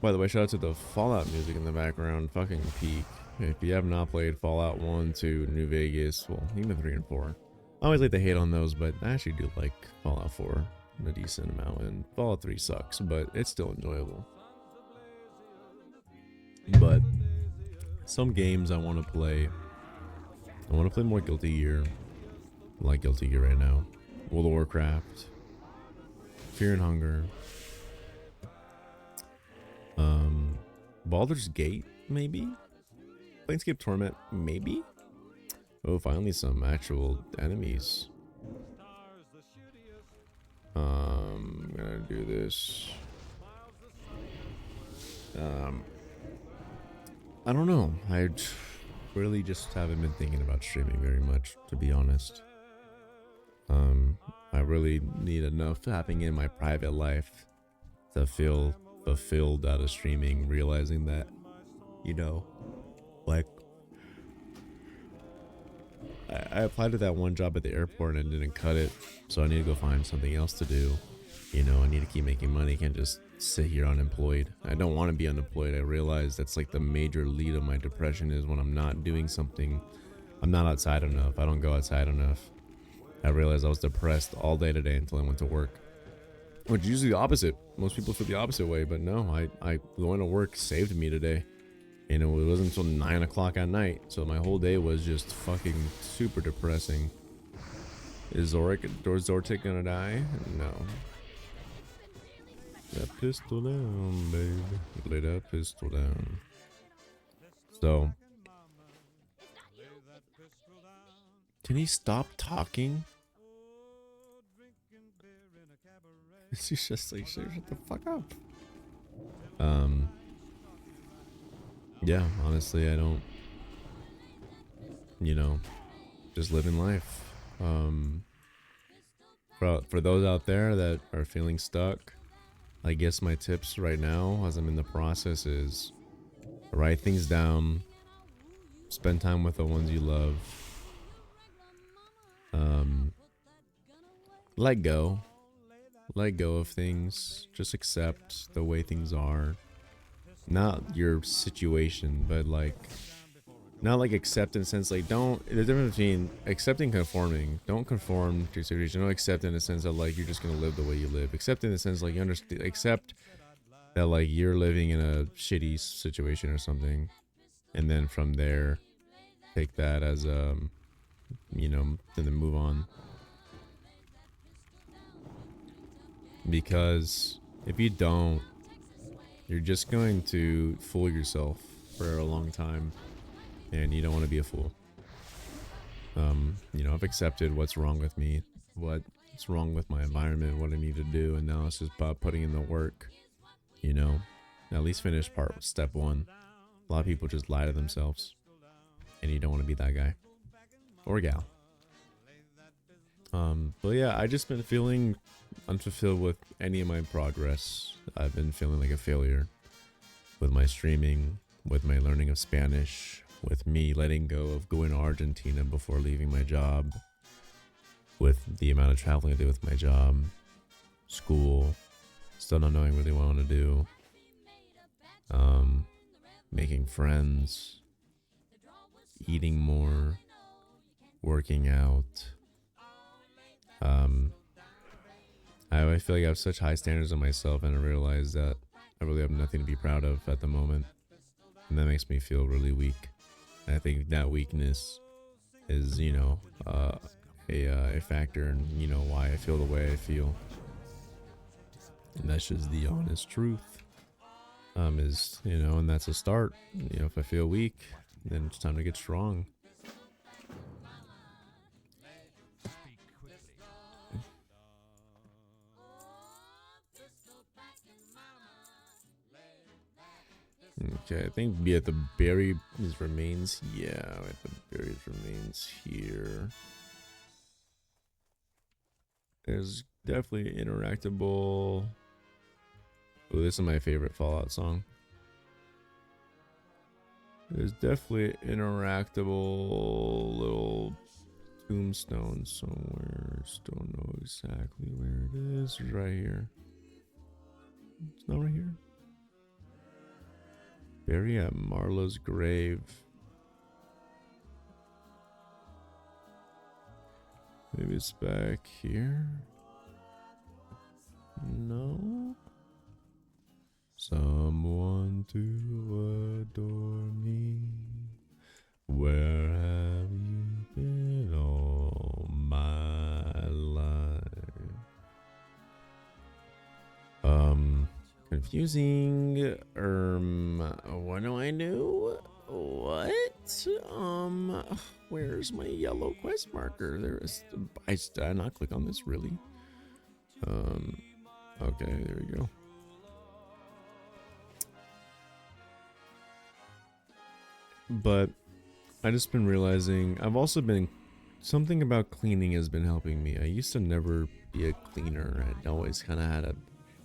by the way, shout out to the Fallout music in the background. Fucking peak. If you have not played Fallout 1, 2, New Vegas, well, even 3 and 4. I always like to hate on those, but I actually do like Fallout 4 a decent amount, and Fallout 3 sucks, but it's still enjoyable. But some games I want to play. I want to play more Guilty Gear. I like Guilty Gear right now. World of Warcraft. Fear and Hunger. Baldur's Gate, maybe? Planescape Torment, maybe? Oh, finally some actual enemies. I'm gonna do this. I don't know. I really just haven't been thinking about streaming very much, to be honest. I really need enough happening in my private life to feel fulfilled out of streaming, realizing that, you know, like I applied to that one job at the airport and it didn't cut it, so I need to go find something else to do. You know, I need to keep making money. I can't just sit here unemployed. I don't want to be unemployed. I realize that's like the major lead of my depression is when I'm not doing something. I'm not outside enough. I don't go outside enough. I realized I was depressed all day today until I went to work. Which is usually the opposite. Most people feel the opposite way, but no, I going to work saved me today. And it wasn't until 9 o'clock at night, so my whole day was just fucking super depressing. Is Zortik gonna die? No. That pistol down, baby. Lay that pistol down. So, can he stop talking? She's just like, shut the fuck up. Yeah, honestly, I don't, you know, just living life. For those out there that are feeling stuck, I guess my tips right now, as I'm in the process, is write things down, spend time with the ones you love, let go of things, just accept the way things are, not your situation, but like, not like accept in the sense like, don't, the difference between accepting conforming, don't conform to your situation, don't accept in the sense that like you're just gonna live the way you live, accept in the sense like you understand, accept that like you're living in a shitty situation or something, and then from there take that as you know, and then move on. Because if you don't, you're just going to fool yourself for a long time, and you don't want to be a fool. You know, I've accepted what's wrong with me, what's wrong with my environment, what I need to do, and now it's just about putting in the work. You know, at least finish step one. A lot of people just lie to themselves, and you don't want to be that guy or gal. But yeah, I just been feeling unfulfilled with any of my progress. I've been feeling like a failure with my streaming, with my learning of Spanish, with me letting go of going to Argentina before leaving my job, with the amount of traveling I do with my job, school, still not knowing really what I want to do, making friends, eating more, working out. I feel like I have such high standards on myself, and I realize that I really have nothing to be proud of at the moment, and that makes me feel really weak. And I think that weakness is, you know, a factor in, you know, why I feel the way I feel. And that's just the honest truth. Is, you know, and that's a start. You know, if I feel weak, then it's time to get strong. Okay, I think be at the bury his remains. Yeah, at the bury his remains here. There's definitely interactable. Oh, this is my favorite Fallout song. There's definitely interactable little tombstone somewhere. Just don't know exactly where it is. It's right here. It's not right here. Bury at Marla's grave. Maybe it's back here. No. Someone to adore me. Where have you been all my life? Confusing. What do I do? What? Where's my yellow quest marker? There is. Did I not click on this, really? Okay, there we go. But I just been realizing I've also been something about cleaning has been helping me. I used to never be a cleaner. I'd always kind of had a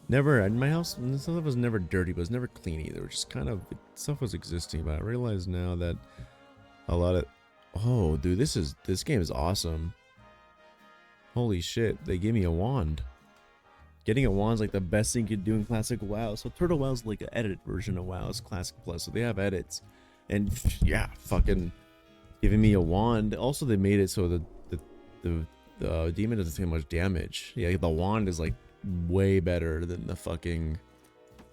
never my house. Stuff was never dirty, but it was never clean either. Just kind of stuff was existing. But I realize now that a lot of dude, this game is awesome. Holy shit! They gave me a wand. Getting a wand is like the best thing you could do in classic WoW. So Turtle WoW is like an edited version of WoW. It's classic plus, so they have edits. And yeah, fucking giving me a wand. Also, they made it so the demon doesn't take much damage. Yeah, the wand is like way better than the fucking.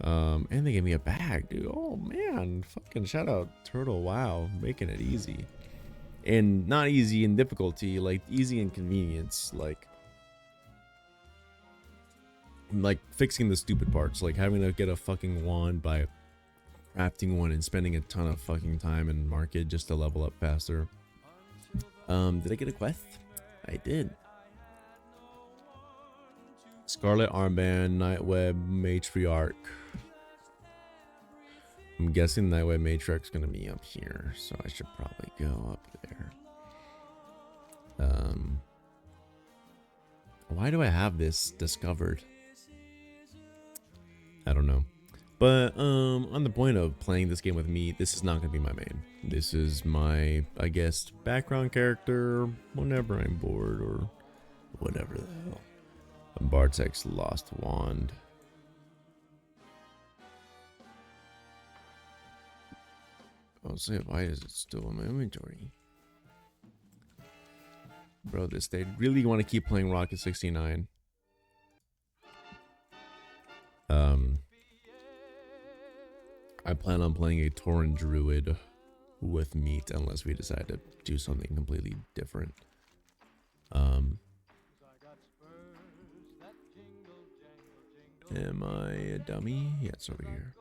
And they gave me a bag, dude. Oh man, fucking shout out Turtle WoW, making it easy, and not easy in difficulty, like easy in convenience, like fixing the stupid parts, like having to get a fucking wand by crafting one and spending a ton of fucking time in market just to level up faster. Did I get a quest? I did. Scarlet Armband, Nightweb, Matriarch. I'm guessing Nightweb Matriarch's gonna be up here, so I should probably go up there. Why do I have this discovered? I don't know. But on the point of playing this game with me, this is not going to be my main. This is my, I guess, background character whenever I'm bored or whatever the hell. Bartek's Lost Wand. I'll say, why is it still in my inventory? Bro, they really want to keep playing Rocket 69. I plan on playing a Tauren Druid with meat unless we decide to do something completely different. Am I a dummy? Yeah, it's over here.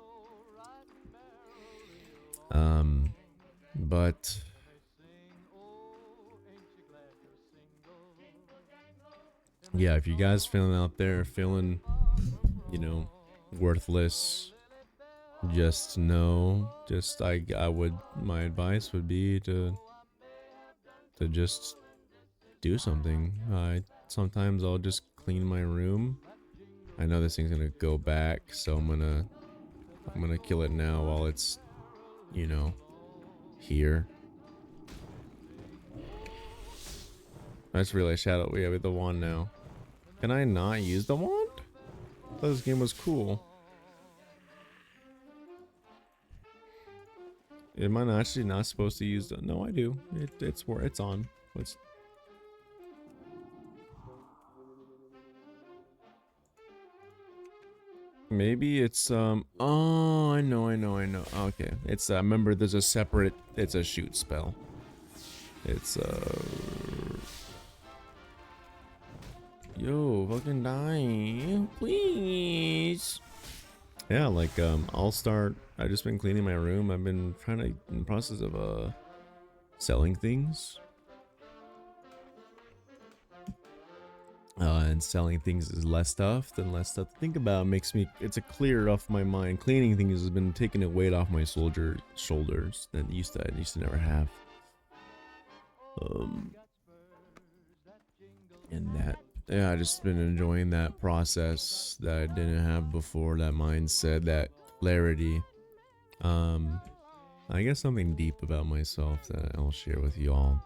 But yeah, if you guys feeling out there, feeling, you know, worthless, just know, my advice would be to just do something. Sometimes I'll just clean my room. I know this thing's gonna go back, so I'm gonna kill it now while it's, you know, here. I just realized Shadow, we have the wand now. Can I not use the wand? I thought this game was cool. Am I actually not supposed to use the? No, I do. It's where it's on. Maybe it's oh, I know. Okay, it's remember there's a separate. It's a shoot spell. It's yo, fucking die, please. Yeah, like I'll start. I've just been cleaning my room. I've been trying to in the process of selling things. And selling things is less stuff to think about. Makes me, it's a clear off my mind. Cleaning things has been taking a weight off my shoulders that I used to never have. And that, yeah, I just been enjoying that process that I didn't have before. That mindset, that clarity. I guess something deep about myself that I'll share with you all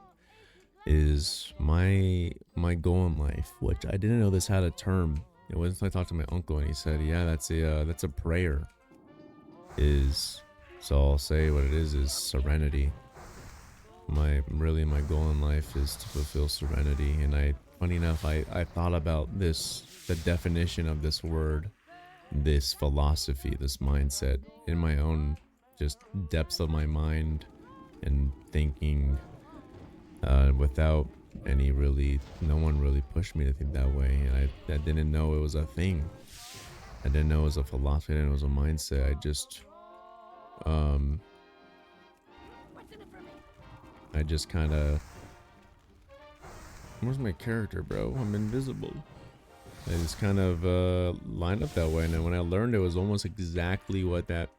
is my goal in life, which I didn't know this had a term. It wasn't until I talked to my uncle and he said, yeah, that's a prayer. So I'll say what it is serenity. My goal in life is to fulfill serenity. And funny enough, I thought about this, the definition of this word, this philosophy, this mindset in my own just depths of my mind and thinking, without no one really pushed me to think that way. And I didn't know it was a thing. I didn't know it was a philosophy. I didn't know it was a mindset. I just, I just kind of... Where's my character, bro? I'm invisible. I just kind of lined up that way, and then when I learned it was almost exactly what that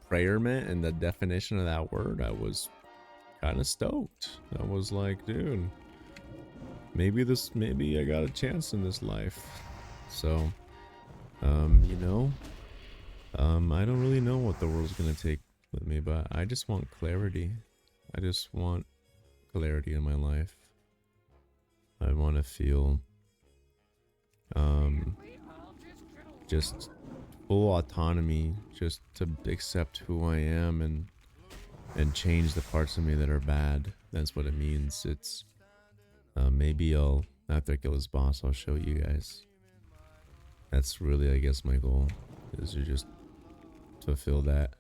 prayer meant and the definition of that word, I was kind of stoked. I was like, dude, maybe I got a chance in this life. So, you know, I don't really know what the world's gonna take with me, but I just want clarity. I just want clarity in my life. I want to feel just full autonomy, just to accept who I am and change the parts of me that are bad. That's what it means. It's maybe after I kill this boss, I'll show you guys. That's really, I guess, my goal, is to just fulfill that.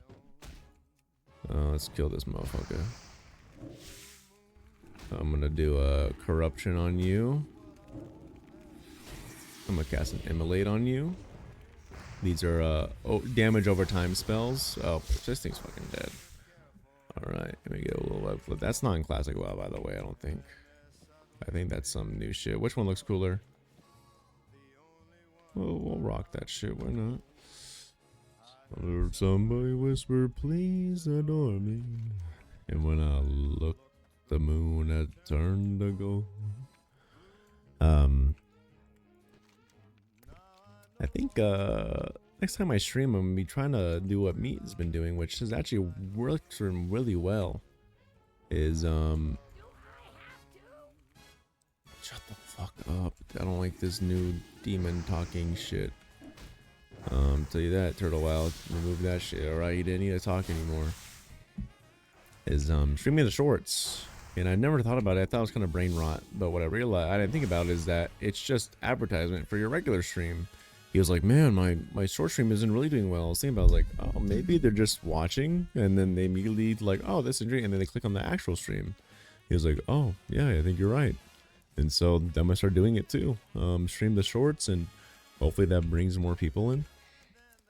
Let's kill this motherfucker. I'm gonna do a corruption on you. I'm gonna cast an immolate on you. These are damage over time spells. Oh, this thing's fucking dead. Alright, let me get a little web flip. That's not in classic WoW, by the way, I don't think. I think that's some new shit. Which one looks cooler? Well, we'll rock that shit, why not? I heard somebody whisper, please adore me. And when I looked, the moon had turned to gold. I think next time I stream, I'm gonna be trying to do what Meat has been doing, which has actually worked for him really well. Is shut the fuck up. I don't like this new demon talking shit. Tell you that, Turtle Wild. Remove that shit, alright? You didn't need to talk anymore. Is streaming the shorts. And I never thought about it. I thought it was kind of brain rot. But what I realized, I didn't think about is that it's just advertisement for your regular stream. He was like, man, my short stream isn't really doing well. I was thinking about, I was like, oh, maybe they're just watching. And then they immediately like, oh, this is great. And then they click on the actual stream. He was like, oh, yeah, I think you're right. And so I'm going to start doing it too. Stream the shorts, and hopefully that brings more people in.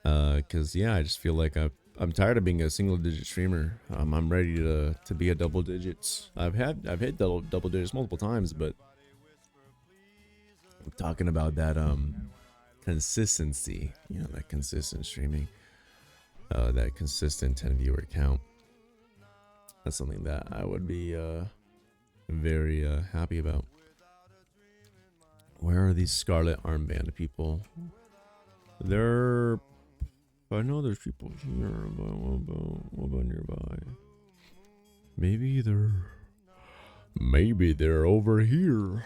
Because, yeah, I just feel like I'm tired of being a single digit streamer. I'm ready to be a double digits. I've hit double digits multiple times, but I'm talking about that consistency, you know, that consistent streaming, that consistent 10 viewer count. That's something that I would be very happy about. Where are these Scarlet Armband people? I know there's people here, but what about nearby? Maybe they're over here.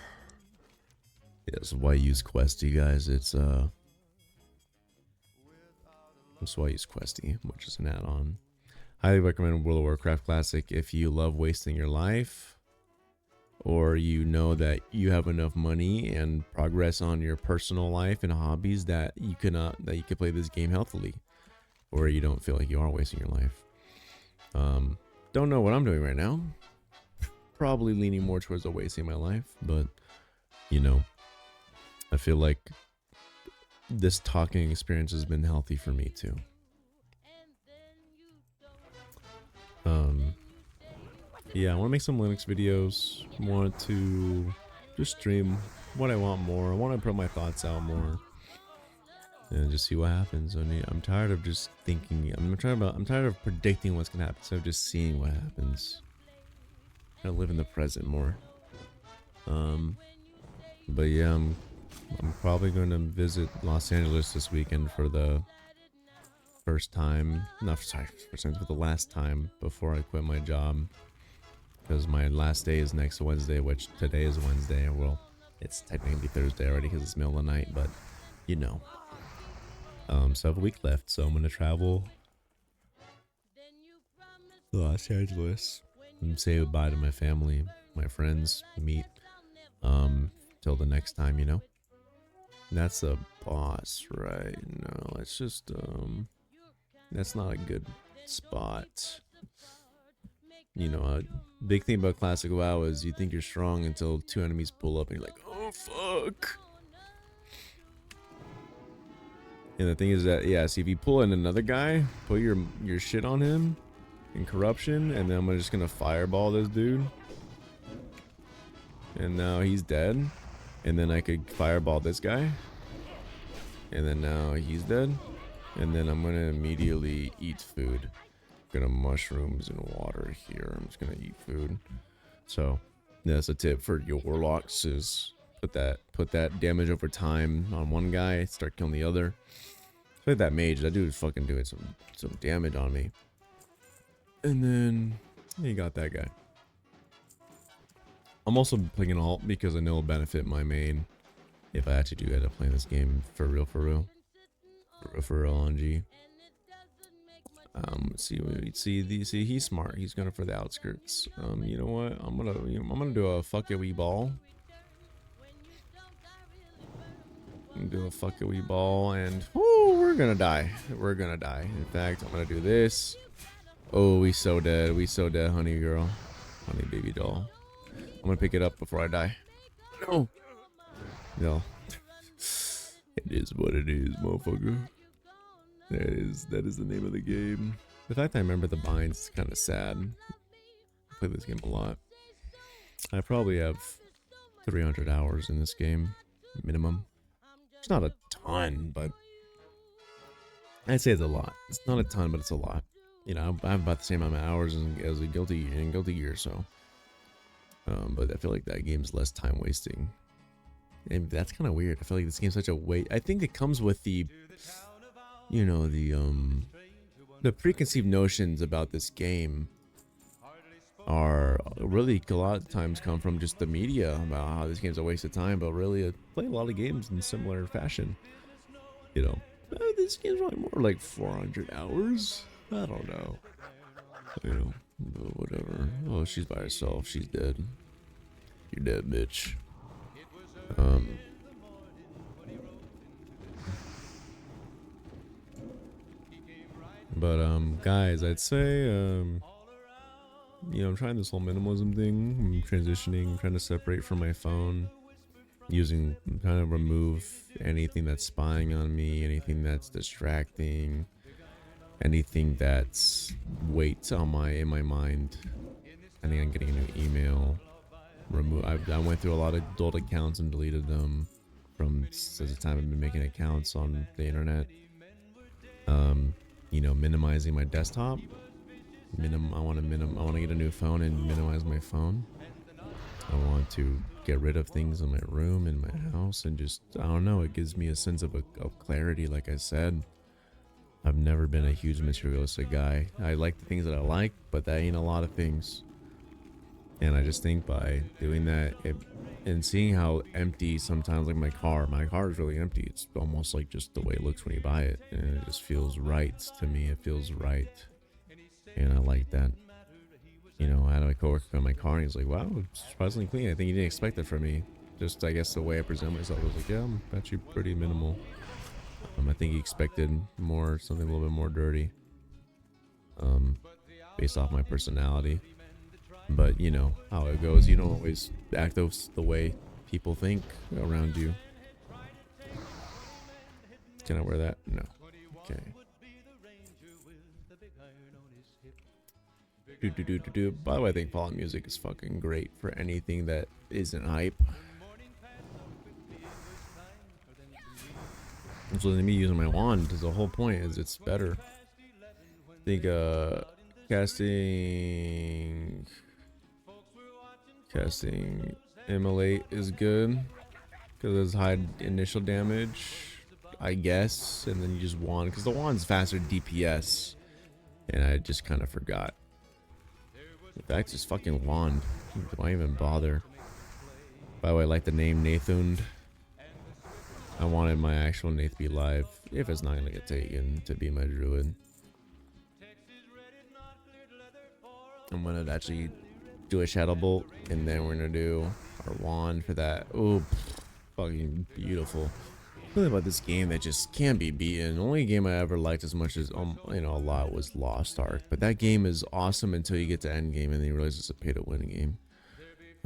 Yes, why use Questy, guys? That's why I use Questy, which is an add-on. Highly recommend World of Warcraft Classic if you love wasting your life, or you know that you have enough money and progress on your personal life and hobbies that you can play this game healthily, or you don't feel like you are wasting your life. Don't know what I'm doing right now. Probably leaning more towards the wasting my life, but you know, I feel like this talking experience has been healthy for me too. Yeah, I want to make some Linux videos. Want to just stream what I want more. I want to put my thoughts out more and just see what happens. I'm tired of just thinking. I'm tired of predicting what's gonna happen. So just seeing what happens. I live in the present more. But yeah, I'm probably going to visit Los Angeles this weekend for the first time. For the last time before I quit my job. Because my last day is next Wednesday, which today is Wednesday. Well, it's technically Thursday already because it's middle of the night, but you know. So I have a week left, so I'm going to travel to Los Angeles and say goodbye to my family, my friends, meet, till the next time, you know. That's a boss, right? No, it's just, that's not a good spot. You know, a big thing about Classic WoW is you think you're strong until two enemies pull up and you're like, oh, fuck. And the thing is that, yeah, see, if you pull in another guy, put your shit on him in corruption, and then I'm just gonna fireball this dude. and now he's dead. And then I could fireball this guy, and then now he's dead. And then I'm gonna immediately eat food. Gonna mushrooms and water here. I'm just gonna eat food. So that's a tip for your warlocks: is put that damage over time on one guy, start killing the other. Like that mage, that dude is fucking doing some damage on me. And then you got that guy. I'm also playing an alt because I know it'll benefit my main if I actually do end up playing this game for real on G. See, he's smart. He's going for the outskirts. You know what? I'm gonna do a fuck it we ball. Do a fuck it we ball, and we're gonna die. We're gonna die. In fact, I'm gonna do this. Oh, we so dead. We so dead, honey girl, honey baby doll. I'm gonna pick it up before I die. No. It is what it is, motherfucker. That is the name of the game. The fact I remember the binds is kind of sad. I play this game a lot. I probably have 300 hours in this game, minimum. It's not a ton, but I'd say it's a lot. It's not a ton, but it's a lot. You know, I have about the same amount of hours as a Guilty Gear, so. But I feel like that game's less time wasting, and that's kind of weird. I feel like this game's such a weight. I think it comes with the, you know, the preconceived notions about this game are really a lot of times come from just the media about how this game's a waste of time, but really I play a lot of games in similar fashion. You know, this game's probably more like 400 hours. I don't know. You know, but whatever. Oh, she's by herself. She's dead. You're dead, bitch. Guys, I'd say, you know, I'm trying this whole minimalism thing. I'm transitioning, trying to separate from my phone, trying to remove anything that's spying on me, anything that's distracting, anything that's weight in my mind. I think I'm getting a new email. I went through a lot of old accounts and deleted them from since the time I've been making accounts on the internet. You know, minimizing my desktop. I want to get a new phone and minimize my phone. I want to get rid of things in my room, in my house, and just, I don't know, it gives me a sense of clarity. Like I said, I've never been a huge materialistic guy. I like the things that I like, but that ain't a lot of things. And I just think by doing that and seeing how empty sometimes, like my car is really empty. It's almost like just the way it looks when you buy it, and it just feels right to me. It feels right, and I like that. You know, I had a coworker in my car, and he's like, "Wow, it's surprisingly clean. I think you didn't expect that from me." Just, I guess, the way I present myself, I was like, "Yeah, I'm actually pretty minimal." I think he expected something a little bit more dirty, based off my personality. But you know how it goes. You don't always act the way people think around you. Can I wear that? No. Okay. By the way, I think Fallout music is fucking great for anything that isn't hype. So me using my wand, because the whole point is it's better. I think casting immolate is good because it's high initial damage, I guess, and then you just wand, because the wand's faster DPS, and I just kind of forgot. In fact, just fucking wand. Why even bother? By the way, I like the name Nathund. I wanted my actual Nath to be live, if it's not gonna get taken, to be my druid. I'm gonna actually do a shadow bolt, and then we're gonna do our wand for that. Oh, fucking beautiful. Something about this game that just can't be beaten. The only game I ever liked as much as you know, a lot was Lost Ark, but that game is awesome until you get to end game and then you realize it's a pay to win game.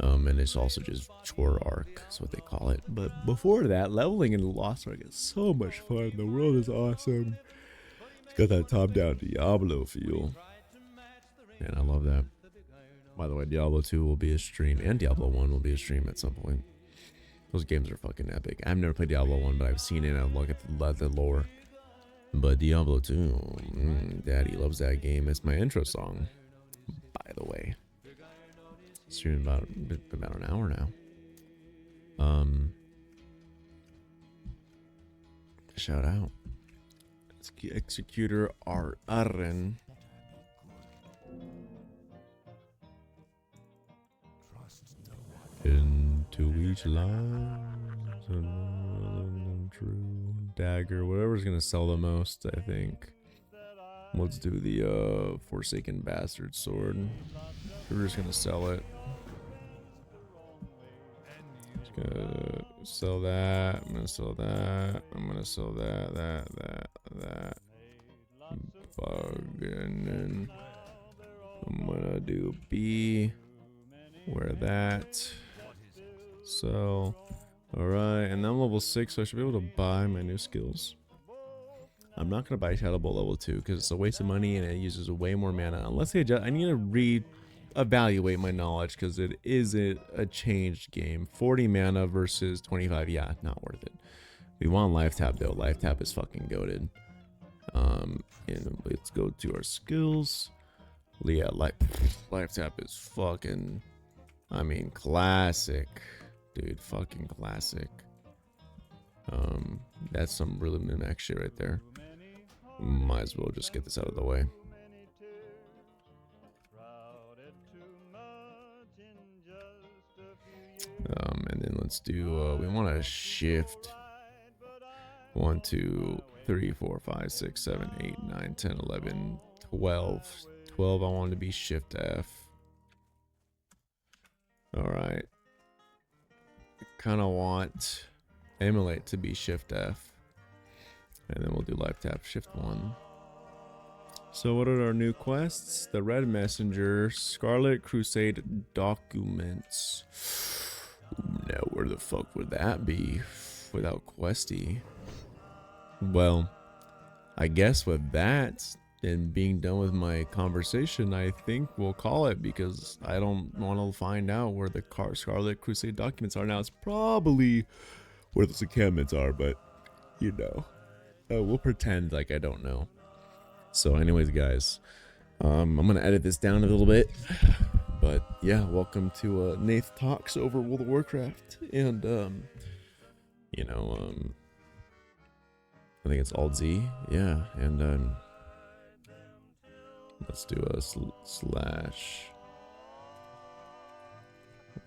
And it's also just chore arc, that's what they call it. But before that, leveling in Lost Ark is so much fun. The world is awesome. It's got that top down Diablo feel, and I love that. By the way, Diablo 2 will be a stream, and Diablo 1 will be a stream at some point. Those games are fucking epic. I've never played Diablo 1, but I've seen it and I look at the lore. But Diablo 2, Daddy loves that game. It's my intro song, by the way. Streaming about an hour now. Shout out. It's Executor Arren. Into each line, true dagger, whatever's gonna sell the most, I think. Let's do the Forsaken Bastard sword. We're just gonna sell it. Just gonna sell that. I'm gonna sell that. I'm gonna sell that. Bugging. I'm gonna do B. Wear that. So, alright, and I'm level 6, so I should be able to buy my new skills. I'm not going to buy Shadow Bolt level 2 because it's a waste of money and it uses way more mana. Unless they adjust, I need to re-evaluate my knowledge because it is a changed game. 40 mana versus 25, yeah, not worth it. We want Life Tap though. Life Tap is fucking goated. And let's go to our skills. Yeah, Life Tap is fucking, I mean, classic. Dude, fucking classic. That's some really min-max shit right there. Might as well just get this out of the way. And then let's do, we want to shift 1, 2, 3, 4, 5, 6, 7, 8, 9, 10, 11, 12. 12, I want to be shift F. Alright. Kind of want emulate to be shift F, and then we'll do life tap shift 1. So what are our new quests? The Red Messenger, Scarlet Crusade documents. Now where the fuck would that be without questy? Well, I guess with that and being done with my conversation, I think we'll call it, because I don't want to find out where the Scarlet Crusade documents are now. It's probably where those encampments are, but you know, we'll pretend like I don't know. So anyways, guys, I'm gonna edit this down a little bit, but yeah, welcome to Nath Talks over World of Warcraft. And you know, I think it's Alt Z, yeah. And let's do a slash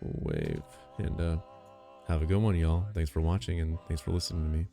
wave, and have a good one, y'all. Thanks for watching, and thanks for listening to me.